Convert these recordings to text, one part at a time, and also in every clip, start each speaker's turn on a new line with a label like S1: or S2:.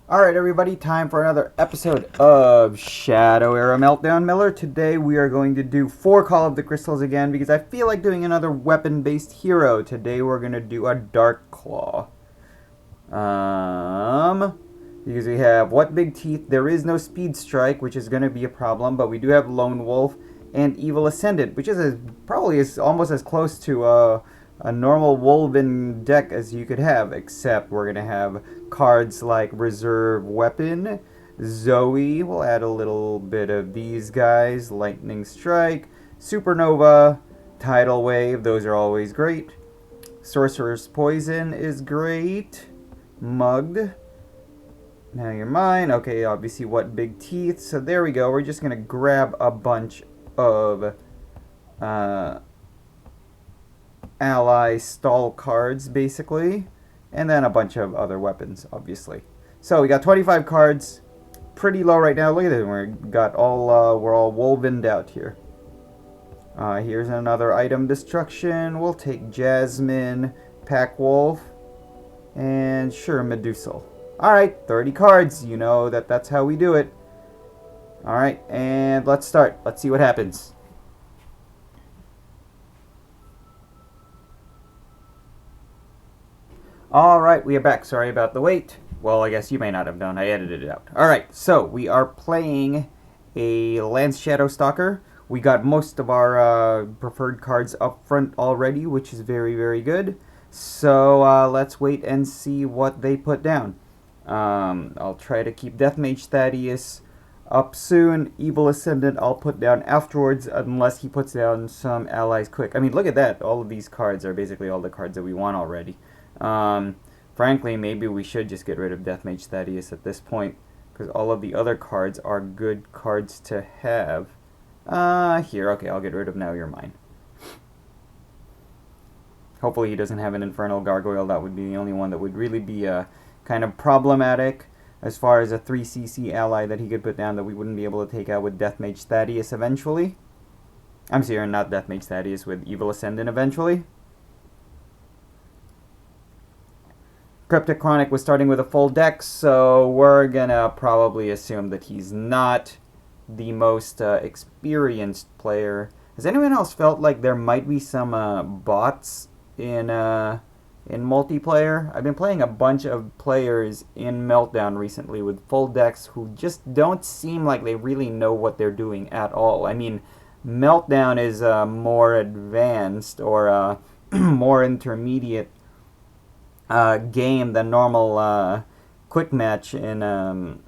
S1: Alright everybody, time for another episode of Shadow Era Meltdown Miller. Today we are going to do 4 Call of the Crystals again because I feel like doing another weapon-based hero. Today we're going to do a Darkclaw. Because we have What Big Teeth, there is no Speed Strike, which is going to be a problem, but we do have Lone Wolf and Evil Ascendant, which is probably almost as close to a normal Wolven deck as you could have, except we're going to have cards like Reserve Weapon, Zoe, we'll add a little bit of these guys, Lightning Strike, Supernova, Tidal Wave, those are always great. Sorcerer's Poison is great. Mugged. Now you're mine. Okay, obviously What Big Teeth. So there we go. We're just going to grab a bunch of ally stall cards, basically. And then a bunch of other weapons, obviously. So we got 25 cards. Pretty low right now. Look at this. We're all wolvened out here. Here's another item destruction. We'll take Jasmine, Pack Wolf, and sure, Medusal. Alright, 30 cards. You know that's how we do it. Alright, and let's start. Let's see what happens. Alright, we are back. Sorry about the wait. Well, I guess you may not have known. I edited it out. Alright, so we are playing a Lance Shadow Stalker. We got most of our preferred cards up front already, which is very, very good. So let's wait and see what they put down. I'll try to keep Deathmage Thaddeus up soon. Evil Ascendant I'll put down afterwards, unless he puts down some allies quick. I mean, look at that. All of these cards are basically all the cards that we want already. Frankly, maybe we should just get rid of Deathmage Thaddeus at this point, because all of the other cards are good cards to have. Here, okay, I'll get rid of Now You're Mine. Hopefully he doesn't have an Infernal Gargoyle. That would be the only one that would really be kind of problematic as far as a 3cc ally that he could put down that we wouldn't be able to take out with Deathmage Thaddeus eventually. I'm sorry, not Deathmage Thaddeus, with Evil Ascendant eventually. CrypticChronic was starting with a full deck, so we're gonna probably assume that he's not the most experienced player. Has anyone else felt like there might be some bots in multiplayer? I've been playing a bunch of players in Meltdown recently with full decks who just don't seem like they really know what they're doing at all. I mean, Meltdown is more advanced or more intermediate game than normal quick match in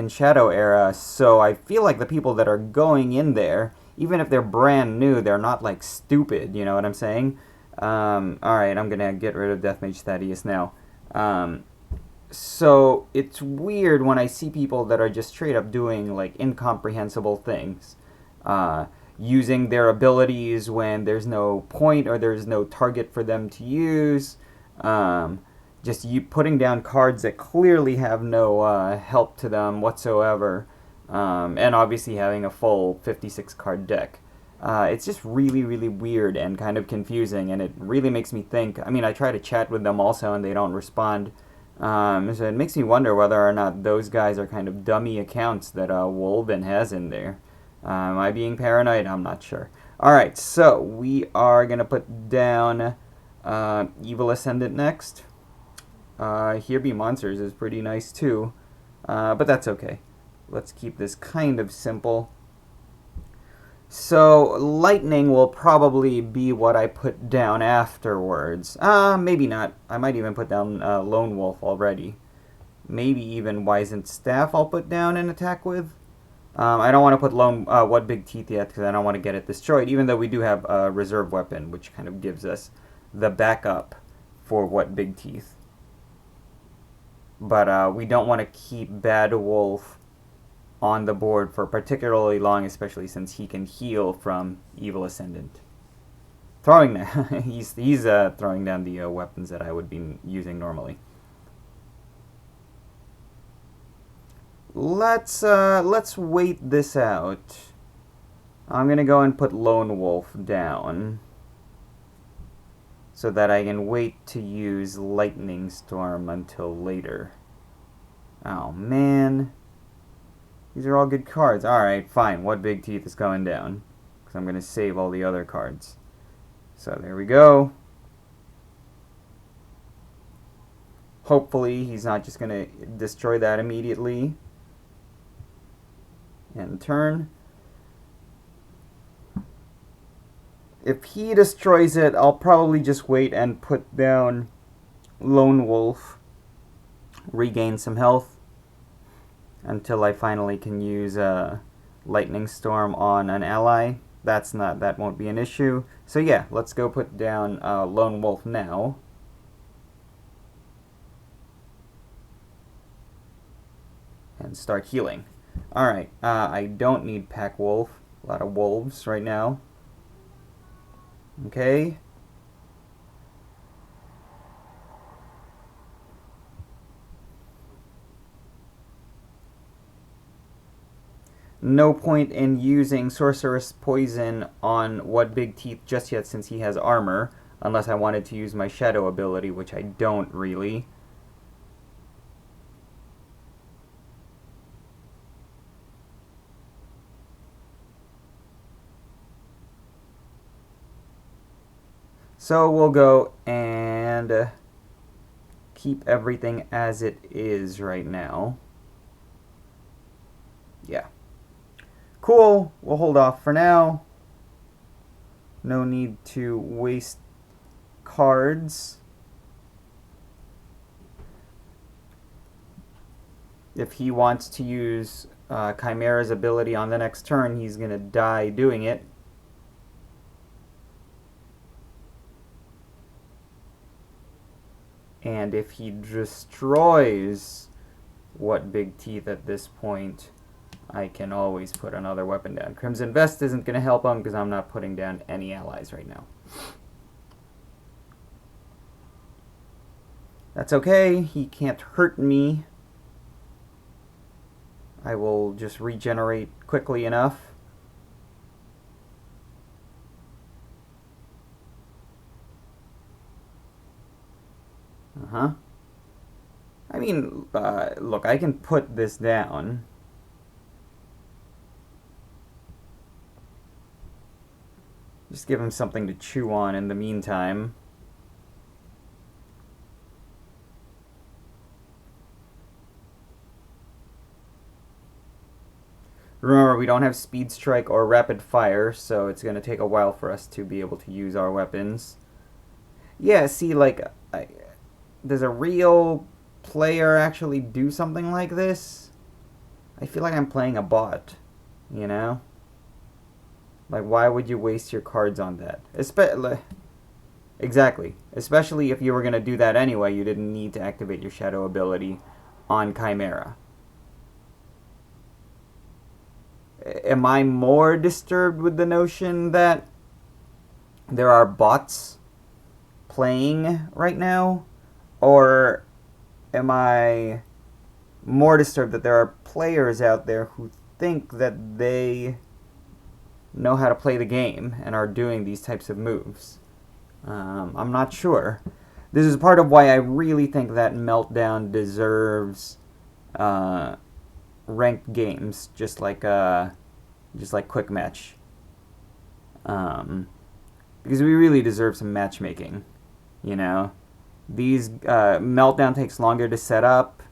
S1: Shadow Era, so I feel like the people that are going in there, even if they're brand new, they're not like stupid, you know what I'm saying? Alright, I'm gonna get rid of Deathmage Thaddeus now. So it's weird when I see people that are just straight up doing like incomprehensible things. Using their abilities when there's no point or there's no target for them to use. Just you putting down cards that clearly have no help to them whatsoever, and obviously having a full 56 card deck. It's just really, really weird and kind of confusing, and it really makes me think. I mean, I try to chat with them also, and they don't respond. So it makes me wonder whether or not those guys are kind of dummy accounts that Wolven has in there. Am I being paranoid? I'm not sure. Alright, so we are going to put down Evil Ascendant next. Here Be Monsters is pretty nice too, but that's okay. Let's keep this kind of simple. So Lightning will probably be what I put down afterwards. Maybe not. I might even put down Lone Wolf already. Maybe even Wizened Staff I'll put down and attack with. I don't want to put What Big Teeth yet because I don't want to get it destroyed, even though we do have a Reserve Weapon, which kind of gives us the backup for What Big Teeth. But we don't want to keep Bad Wolf on the board for particularly long, especially since he can heal from Evil Ascendant. He's throwing down the weapons that I would be using normally. Let's wait this out. I'm gonna go and put Lone Wolf down, so that I can wait to use Lightning Storm until later. Oh, man. These are all good cards. Alright, fine. What Big Teeth is going down? Because I'm going to save all the other cards. So there we go. Hopefully he's not just going to destroy that immediately. End turn. If he destroys it, I'll probably just wait and put down Lone Wolf. Regain some health. Until I finally can use a Lightning Storm on an ally. That won't be an issue. So yeah, let's go put down Lone Wolf now. And start healing. Alright, I don't need Pack Wolf. A lot of wolves right now. Okay. No point in using Sorceress Poison on What Big Teeth just yet since he has armor. Unless I wanted to use my Shadow ability, which I don't really. So we'll go and keep everything as it is right now. Yeah. Cool. We'll hold off for now. No need to waste cards. If he wants to use Chimera's ability on the next turn, he's going to die doing it. And if he destroys What Big Teeth at this point, I can always put another weapon down. Crimson Vest isn't going to help him because I'm not putting down any allies right now. That's okay. He can't hurt me. I will just regenerate quickly enough. I mean, look, I can put this down. Just give him something to chew on in the meantime. Remember, we don't have Speed Strike or Rapid Fire, so it's going to take a while for us to be able to use our weapons. Yeah, see, like, does a real player actually do something like this? I feel like I'm playing a bot, you know? Like, why would you waste your cards on that? Exactly. Especially if you were going to do that anyway, you didn't need to activate your Shadow ability on Chimera. Am I more disturbed with the notion that there are bots playing right now? Or am I more disturbed that there are players out there who think that they know how to play the game and are doing these types of moves? I'm not sure. This is part of why I really think that Meltdown deserves ranked games, just like Quick Match, because we really deserve some matchmaking. You know, these Meltdown takes longer to set up.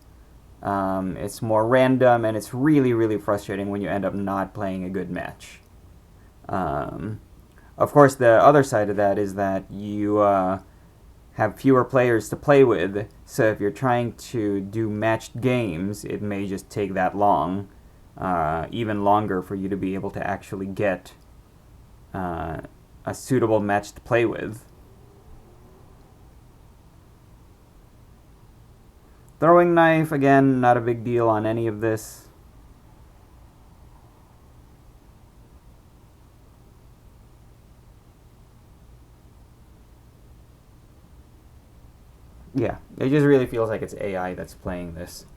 S1: It's more random, and it's really, really frustrating when you end up not playing a good match. Of course, the other side of that is that you have fewer players to play with, so if you're trying to do matched games, it may just take that long, even longer for you to be able to actually get a suitable match to play with. Throwing Knife, again, not a big deal on any of this. Yeah, it just really feels like it's AI that's playing this.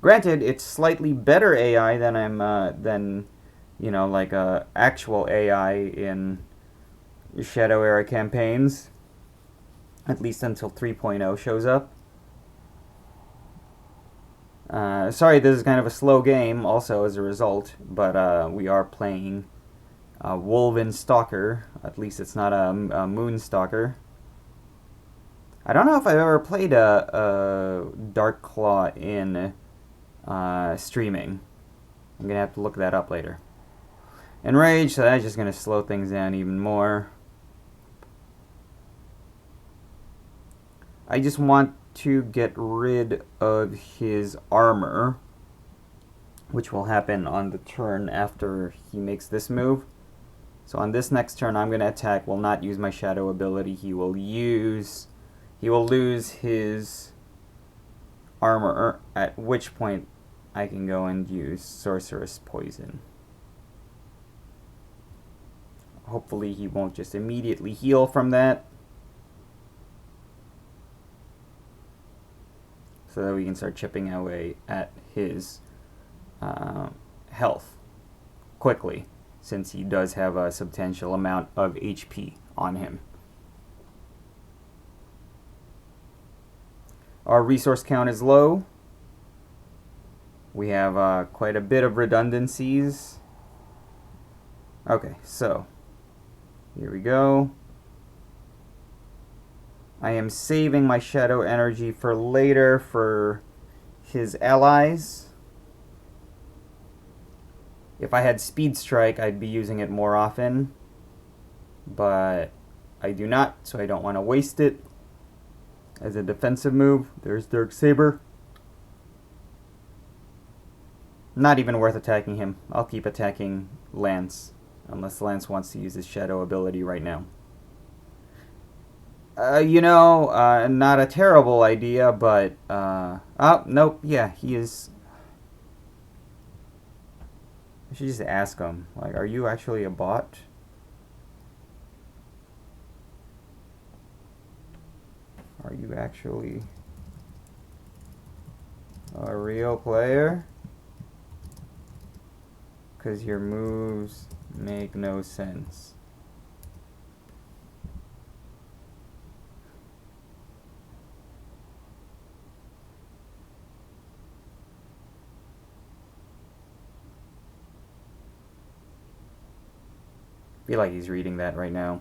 S1: Granted, it's slightly better AI than you know, like actual AI in Shadow Era campaigns. At least until 3.0 shows up. Sorry, this is kind of a slow game also as a result, but we are playing Wolven Stalker. At least it's not a Moon Stalker. I don't know if I've ever played a Darkclaw in streaming. I'm going to have to look that up later. Enrage, so that's just going to slow things down even more. I just want to get rid of his armor, which will happen on the turn after he makes this move. So on this next turn, I'm going to attack, will not use my shadow ability. He will lose his armor, at which point I can go and use Sorcerous Poison. Hopefully he won't just immediately heal from that, so that we can start chipping away at his health quickly, since he does have a substantial amount of HP on him. Our resource count is low. We have quite a bit of redundancies. Okay, so here we go. I am saving my shadow energy for later for his allies. If I had Speed Strike, I'd be using it more often, but I do not, so I don't want to waste it as a defensive move. There's Darksaber. Not even worth attacking him. I'll keep attacking Lance, unless Lance wants to use his shadow ability right now. Not a terrible idea, but, oh, nope, yeah, he is. I should just ask him, like, are you actually a bot? Are you actually a real player? Because your moves make no sense. I feel like he's reading that right now.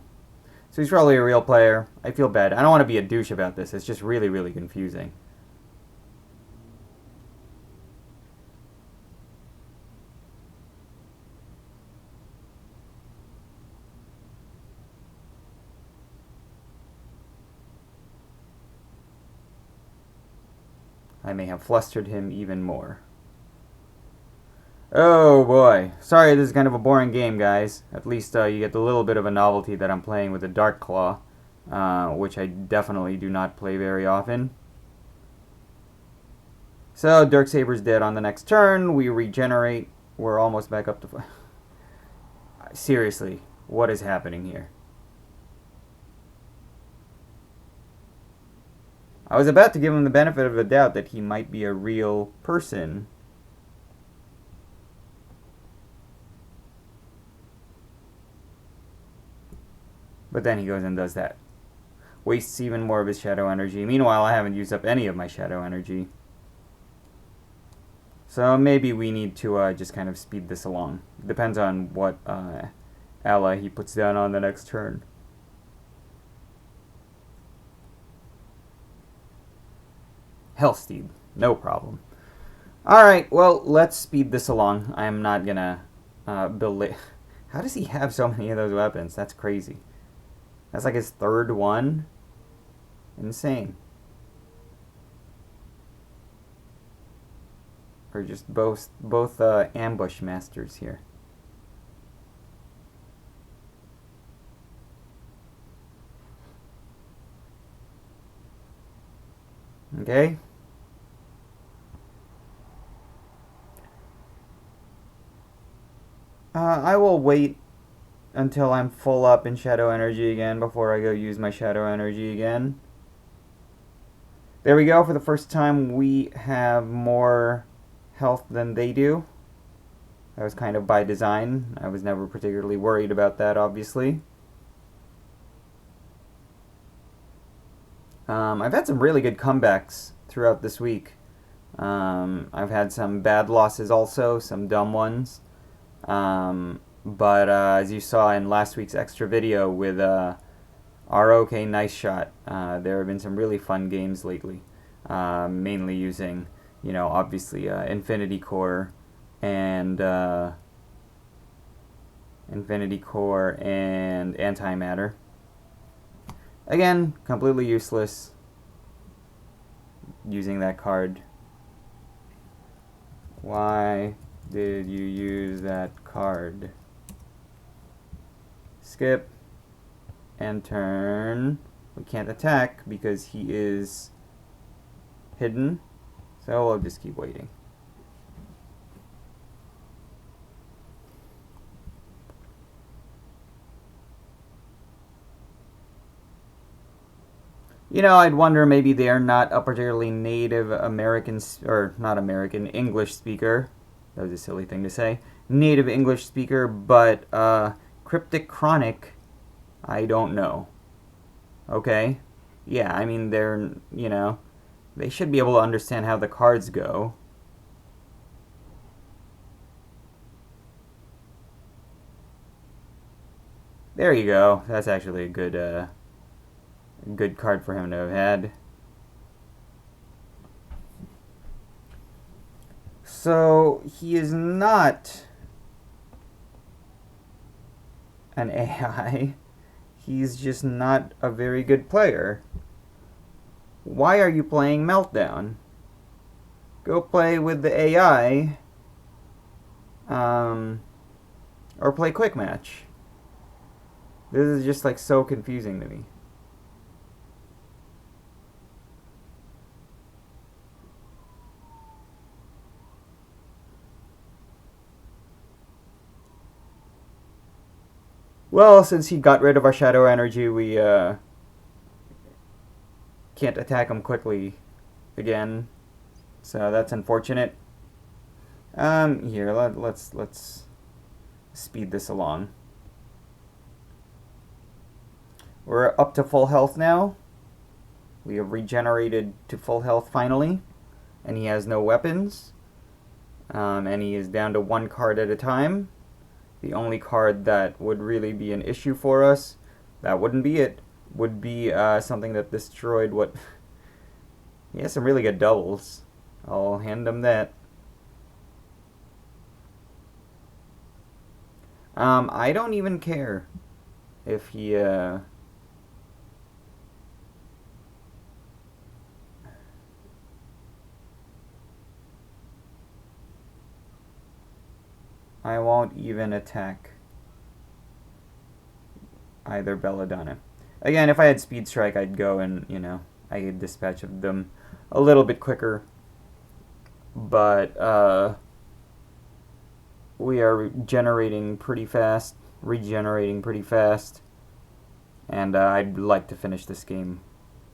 S1: So he's probably a real player. I feel bad. I don't want to be a douche about this. It's just really, really confusing. I may have flustered him even more. Oh boy. Sorry, this is kind of a boring game, guys. At least you get the little bit of a novelty that I'm playing with the Darkclaw, which I definitely do not play very often. So, Darksaber's dead on the next turn. We regenerate. We're almost back up to... Seriously, what is happening here? I was about to give him the benefit of the doubt that he might be a real person. But then he goes and does that. Wastes even more of his shadow energy. Meanwhile, I haven't used up any of my shadow energy. So maybe we need to just kind of speed this along. Depends on what ally he puts down on the next turn. Hellsteed, no problem. Alright, well, let's speed this along. I'm not gonna belay... How does he have so many of those weapons? That's crazy. That's like his third one. Insane. Or just both ambush masters here. Okay. I will wait until I'm full up in shadow energy again before I go use my shadow energy again. There we go. For the first time, we have more health than they do. That was kind of by design. I was never particularly worried about that, obviously. I've had some really good comebacks throughout this week. I've had some bad losses also, some dumb ones. But as you saw in last week's extra video with ROK Nice Shot, there have been some really fun games lately. Mainly using, obviously Infinity Core and Antimatter. Again, completely useless using that card. Why did you use that card? Skip and turn. We can't attack because he is hidden, so we'll just keep waiting. I'd wonder maybe they're not a particularly native American, or not American, English speaker. That was a silly thing to say. Native English speaker, but CrypticChronic, I don't know. Okay? Yeah, I mean, they're, they should be able to understand how the cards go. There you go. That's actually a good card for him to have had. So he is not an AI. He's just not a very good player. Why are you playing Meltdown? Go play with the AI, or play Quick Match. This is just like so confusing to me. Well, since he got rid of our shadow energy, we can't attack him quickly again. So that's unfortunate. Here, let's speed this along. We're up to full health now. We have regenerated to full health finally, and he has no weapons. And he is down to one card at a time. The only card that would really be an issue for us, that wouldn't be it, would be something that destroyed what... He has some really good doubles. I'll hand him that. I don't even care if he... I won't even attack either Belladonna. Again, if I had Speed Strike, I'd go and, I could dispatch of them a little bit quicker. But, we are regenerating pretty fast. And I'd like to finish this game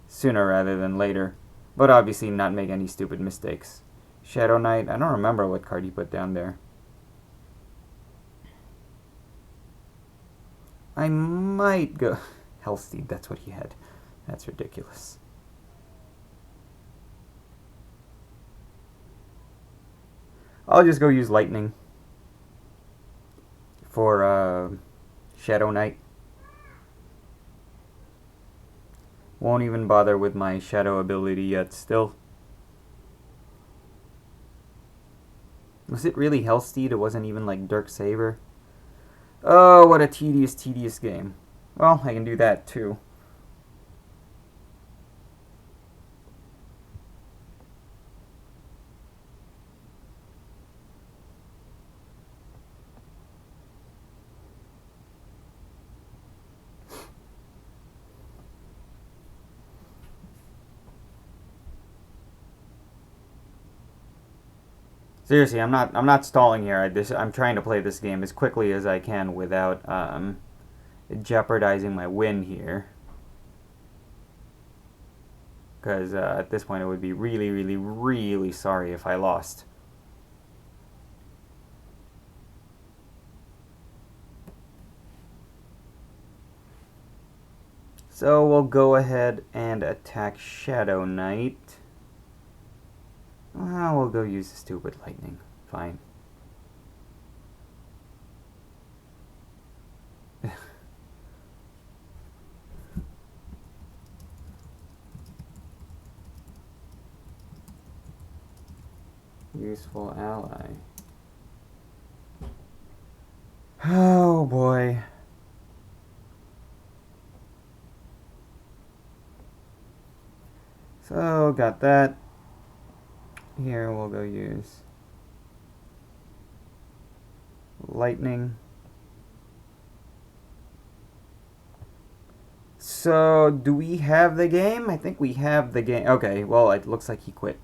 S1: sooner rather than later. But obviously not make any stupid mistakes. Shadow Knight, I don't remember what card he put down there. I might go... Hellsteed, that's what he had. That's ridiculous. I'll just go use Lightning for Shadow Knight. Won't even bother with my Shadow ability yet still. Was it really Hellsteed? It wasn't even like Dirk Saber? Oh, what a tedious game. Well, I can do that too. Seriously, I'm not stalling here. I'm trying to play this game as quickly as I can without jeopardizing my win here. Because at this point, I would be really sorry if I lost. So we'll go ahead and attack Shadow Knight. We'll go use the stupid lightning. Fine. Useful ally. Oh boy. So, got that. Here, we'll go use lightning. So, do we have the game? I think we have the game. Okay, well, it looks like he quit.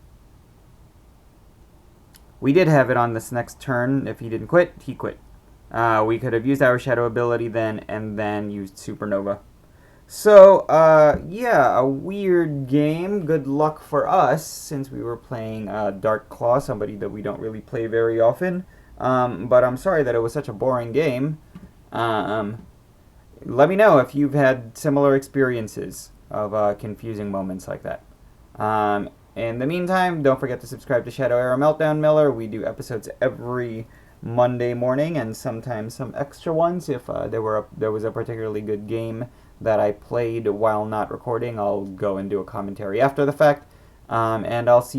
S1: We did have it on this next turn. If he didn't quit, he quit. We could have used our shadow ability then, and then used Supernova. So, yeah, a weird game. Good luck for us, since we were playing Darkclaw, somebody that we don't really play very often. But I'm sorry that it was such a boring game. Let me know if you've had similar experiences of confusing moments like that. In the meantime, don't forget to subscribe to Shadow Era Meltdown Miller. We do episodes every Monday morning, and sometimes some extra ones. If there was a particularly good game that I played while not recording, I'll go and do a commentary after the fact. And I'll see